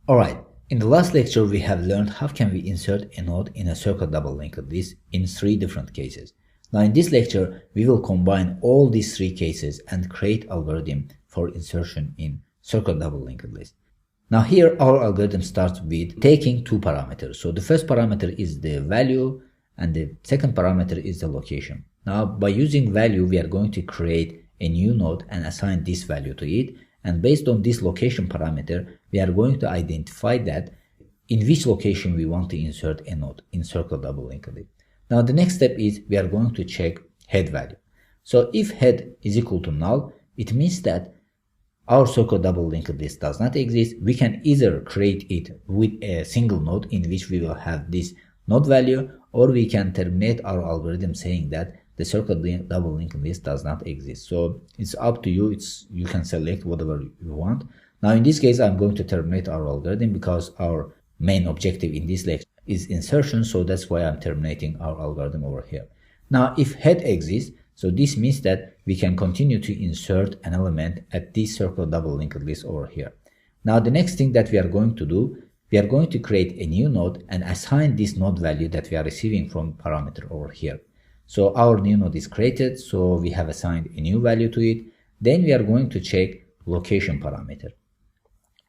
Alright, in the last lecture we have learned how can we insert a node in a circle double linked list in 3 different cases. Now in this lecture we will combine all these 3 cases and create algorithm for insertion in circle double linked list. Now here our algorithm starts with taking 2 parameters. So the first parameter is the value and the second parameter is the location. Now by using value we are going to create a new node and assign this value to it. And based on this location parameter, we are going to identify that in which location we want to insert a node in circle double linked list. Now the next step is we are going to check head value. So if head is equal to null, it means that our circle double linked list does not exist. We can either create it with a single node in which we will have this node value, or we can terminate our algorithm saying that the circle double linked list does not exist. So it's up to you. You can select whatever you want. Now in this case I'm going to terminate our algorithm because our main objective in this lecture is insertion, so that's why I'm terminating our algorithm over here. Now if head exists, so this means that we can continue to insert an element at this circle double linked list over here. Now the next thing that we are going to do, we are going to create a new node and assign this node value that we are receiving from parameter over here. So our new node is created, so we have assigned a new value to it. Then we are going to check location parameter.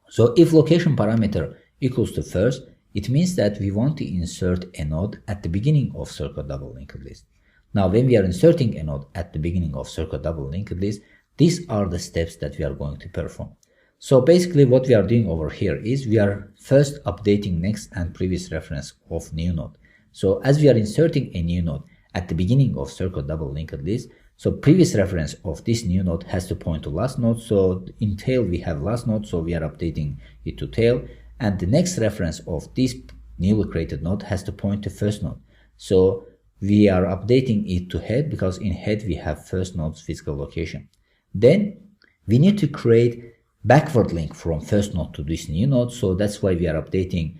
So if location parameter equals to first, it means that we want to insert a node at the beginning of circle double linked list. Now when we are inserting a node at the beginning of circle double linked list, these are the steps that we are going to perform. So basically what we are doing over here is we are first updating next and previous reference of new node. So as we are inserting a new node at the beginning of circle double linked list, so previous reference of this new node has to point to last node. So in tail we have last node, so we are updating it to tail, and the next reference of this newly created node has to point to first node. So we are updating it to head because in head we have first node's physical location. Then we need to create backward link from first node to this new node, so that's why we are updating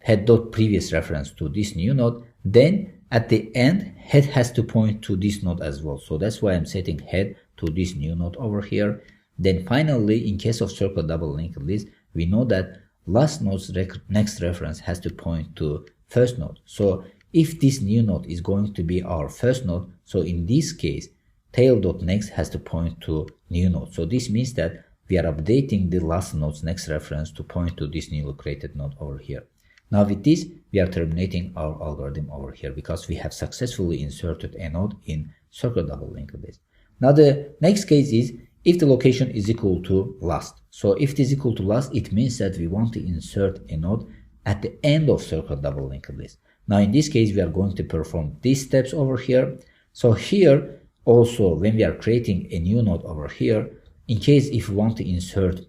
head.previous reference to this new node. Then at the end, head has to point to this node as well. So that's why I'm setting head to this new node over here. Then finally, in case of circle double linked list, we know that last node's next reference has to point to first node. So if this new node is going to be our first node, so in this case, tail.next has to point to new node. So this means that we are updating the last node's next reference to point to this newly created node over here. Now with this, we are terminating our algorithm over here because we have successfully inserted a node in circle double linked list. Now the next case is if the location is equal to last. So if it is equal to last, it means that we want to insert a node at the end of circle double linked list. Now in this case, we are going to perform these steps over here. So here also, when we are creating a new node over here, in case if we want to insert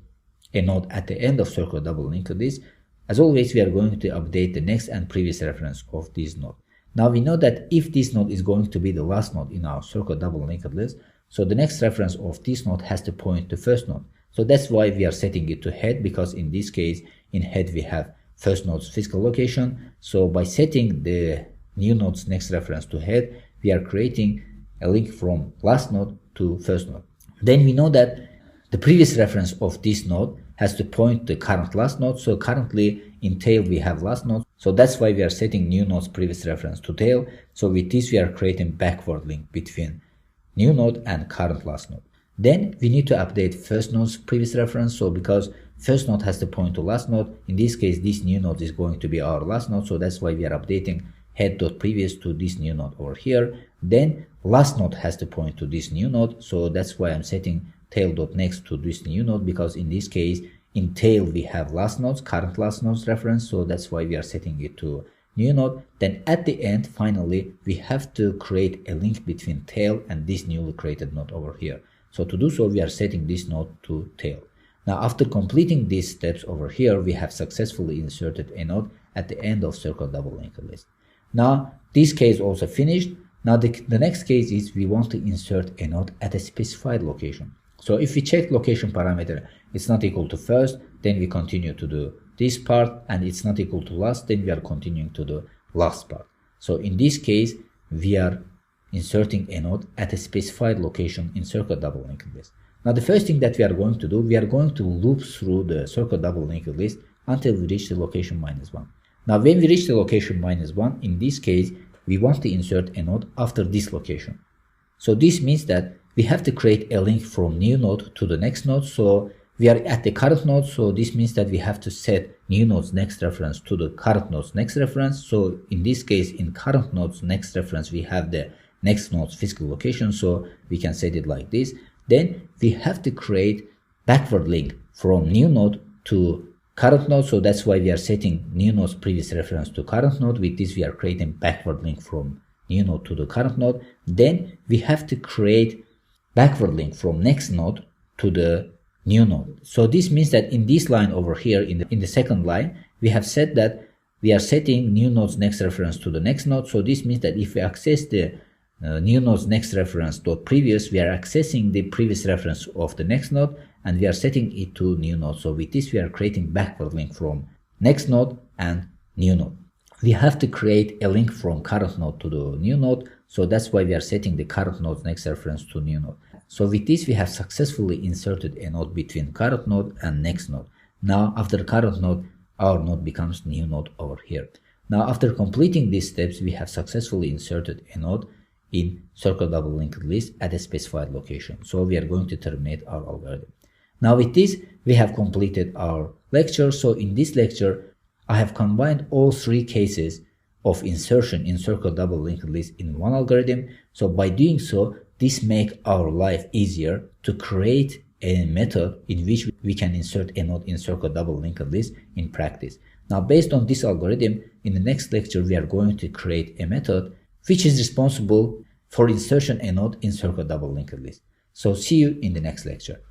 a node at the end of circle double linked list, as always, we are going to update the next and previous reference of this node. Now we know that if this node is going to be the last node in our circle double linked list, so the next reference of this node has to point to first node. So that's why we are setting it to head, because in this case, in head we have first node's physical location. So by setting the new node's next reference to head, we are creating a link from last node to first node. Then we know that the previous reference of this node has to point to current last node. So currently in tail we have last node. So that's why we are setting new node's previous reference to tail. So with this we are creating backward link between new node and current last node. Then we need to update first node's previous reference. So because first node has to point to last node, in this case this new node is going to be our last node. So that's why we are updating head.previous to this new node over here. Then last node has to point to this new node. So that's why I'm setting tail.next to this new node, because in this case in tail we have last nodes, current last nodes reference, so that's why we are setting it to new node. Then at the end, finally, we have to create a link between tail and this newly created node over here. So to do so, we are setting this node to tail. Now after completing these steps over here, we have successfully inserted a node at the end of circle double linked list. Now this case also finished. Now the next case is we want to insert a node at a specified location. So if we check location parameter, it's not equal to first, then we continue to do this part, and it's not equal to last, then we are continuing to do last part. So in this case, we are inserting a node at a specified location in circle double linked list. Now the first thing that we are going to do, we are going to loop through the circle double linked list until we reach the location -1. Now when we reach the location -1, in this case, we want to insert a node after this location. So this means that we have to create a link from new node to the next node. So we are at the current node, so this means that we have to set new node's next reference to the current node's next reference. So in this case, in current node's next reference, we have the next node's physical location, so we can set it like this. Then we have to create backward link from new node to current node, so that's why we are setting new node's previous reference to current node. With this, we are creating backward link from new node to the current node. Then we have to create backward link from next node to the new node. So this means that in this line over here, in the second line, we have said that we are setting new node's next reference to the next node. So this means that if we access the new node's next reference dot previous, we are accessing the previous reference of the next node, and we are setting it to new node. So with this, we are creating backward link from next node and new node. We have to create a link from current node to the new node, so that's why we are setting the current node's next reference to new node. So with this, we have successfully inserted a node between current node and next node. Now after current node, our node becomes new node over here. Now after completing these steps, we have successfully inserted a node in CircularDoublyLinkedList at a specified location. So we are going to terminate our algorithm. Now with this, we have completed our lecture. So in this lecture, I have combined all three cases of insertion in CircularDoublyLinkedList in one algorithm. So by doing so, this makes our life easier to create a method in which we can insert a node in CircularDoublyLinkedList in practice. Now based on this algorithm, in the next lecture, we are going to create a method which is responsible for insertion a node in CircularDoublyLinkedList. So see you in the next lecture.